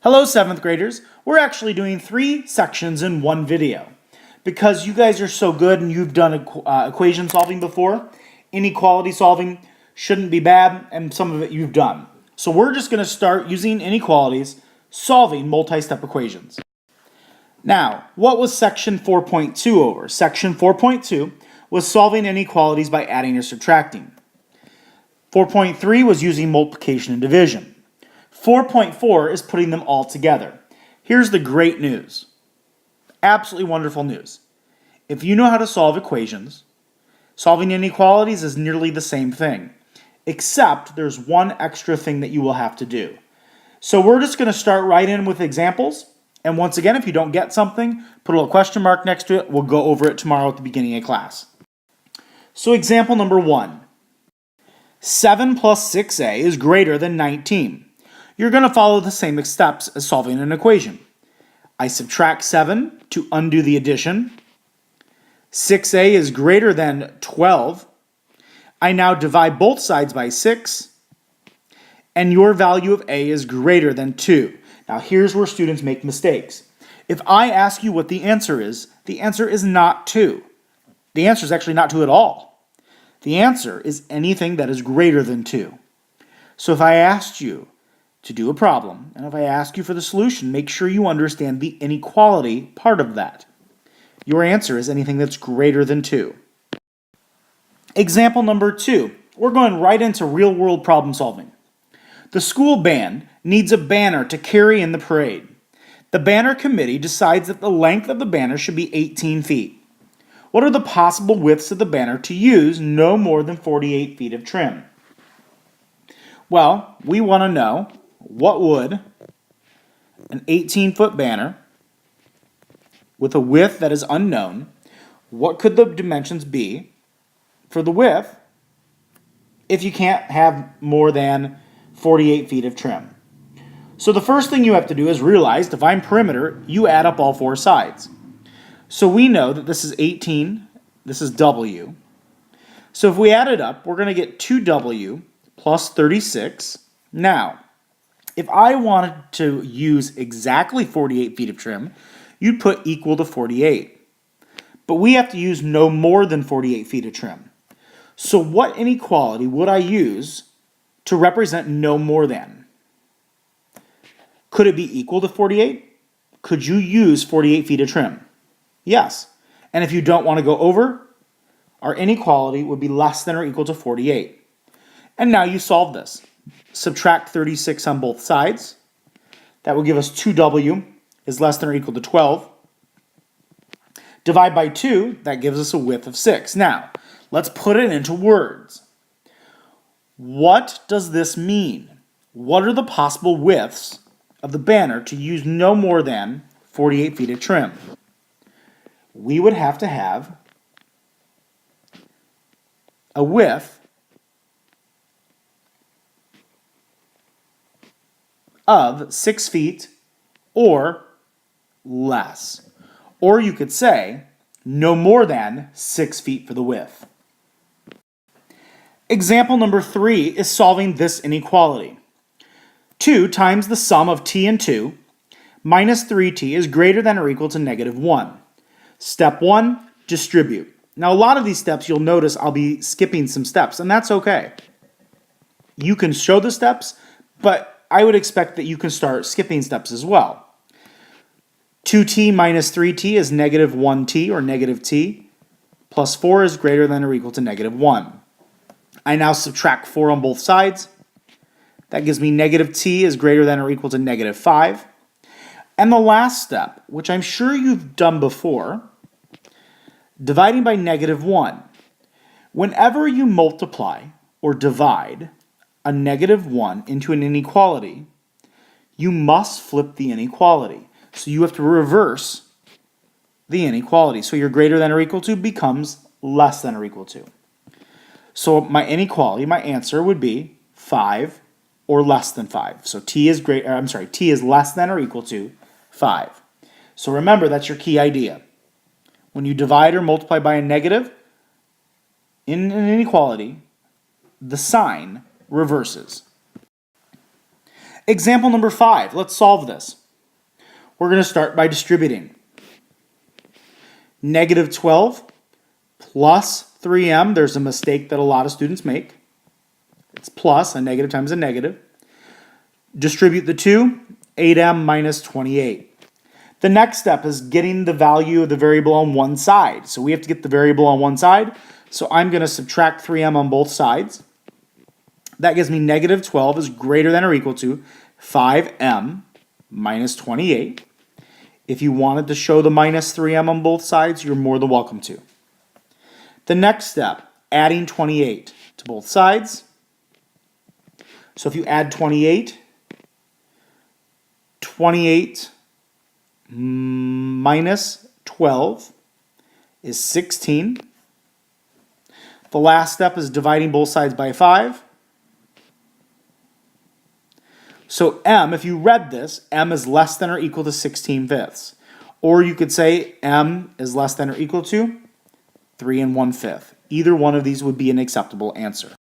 Hello, 7th graders. We're actually doing 3 sections in one video. Because you guys are so good and you've done equation solving before, inequality solving shouldn't be bad, and some of it you've done. So we're just going to start using inequalities, solving multi-step equations. Now, what was section 4.2 over? Section 4.2 was solving inequalities by adding or subtracting. 4.3 was using multiplication and division. 4.4 is putting them all together. Here's the great news. Absolutely wonderful news. If you know how to solve equations, solving inequalities is nearly the same thing, except there's one extra thing that you will have to do. So we're just going to start right in with examples. And once again, if you don't get something, put a little question mark next to it. We'll go over it tomorrow at the beginning of class. So example number 1. 7 plus 6a is greater than 19. You're going to follow the same steps as solving an equation. I subtract 7 to undo the addition. 6a is greater than 12. I now divide both sides by 6. And your value of a is greater than 2. Now here's where students make mistakes. If I ask you what the answer is not 2. The answer is actually not 2 at all. The answer is anything that is greater than 2. So if I asked you to do a problem, and if I ask you for the solution, make sure you understand the inequality part of that. Your answer is anything that's greater than 2. Example number 2. We're going right into real-world problem solving. The school band needs a banner to carry in the parade. The banner committee decides that the length of the banner should be 18 feet. What are the possible widths of the banner to use no more than 48 feet of trim? Well, we want to know what would an 18-foot banner with a width that is unknown, what could the dimensions be for the width if you can't have more than 48 feet of trim? So the first thing you have to do is realize, define perimeter, you add up all 4 sides. So we know that this is 18, this is W. So if we add it up, we're going to get 2W plus 36. Now, if I wanted to use exactly 48 feet of trim, you'd put equal to 48. But we have to use no more than 48 feet of trim. So what inequality would I use to represent no more than? Could it be equal to 48? Could you use 48 feet of trim? Yes. And if you don't want to go over, our inequality would be less than or equal to 48. And now you solve this. Subtract 36 on both sides. That will give us 2w is less than or equal to 12. Divide by 2, that gives us a width of 6. Now, let's put it into words. What does this mean? What are the possible widths of the banner to use no more than 48 feet of trim? We would have to have a width of 6 feet or less. Or you could say no more than 6 feet for the width. Example number 3 is solving this inequality. 2 times the sum of t and 2 minus 3t is greater than or equal to negative 1. Step 1, distribute. Now a lot of these steps you'll notice I'll be skipping some steps, and that's okay. You can show the steps, but I would expect that you can start skipping steps as well. 2t minus 3t is negative 1t or negative t, plus 4 is greater than or equal to negative 1. I now subtract 4 on both sides. That gives me negative t is greater than or equal to negative 5. And the last step, which I'm sure you've done before, dividing by negative 1. Whenever you multiply or divide a negative 1 into an inequality, you must flip the inequality. So you have to reverse the inequality. So your greater than or equal to becomes less than or equal to. So my inequality, my answer would be 5 or less than 5. So t is less than or equal to 5. So remember, that's your key idea. When you divide or multiply by a negative in an inequality, the sign reverses. Example number 5. Let's solve this. We're going to start by distributing. Negative 12 plus 3m. There's a mistake that a lot of students make. It's plus, a negative times a negative. Distribute the 2, 8m minus 28. The next step is getting the value of the variable on one side. So we have to get the variable on one side. So I'm going to subtract 3m on both sides. That gives me negative 12 is greater than or equal to 5m minus 28. If you wanted to show the minus 3m on both sides, you're more than welcome to. The next step, adding 28 to both sides. So if you add 28 minus 12 is 16. The last step is dividing both sides by 5. So m, if you read this, m is less than or equal to 16/5. Or you could say m is less than or equal to 3 1/5. Either one of these would be an acceptable answer.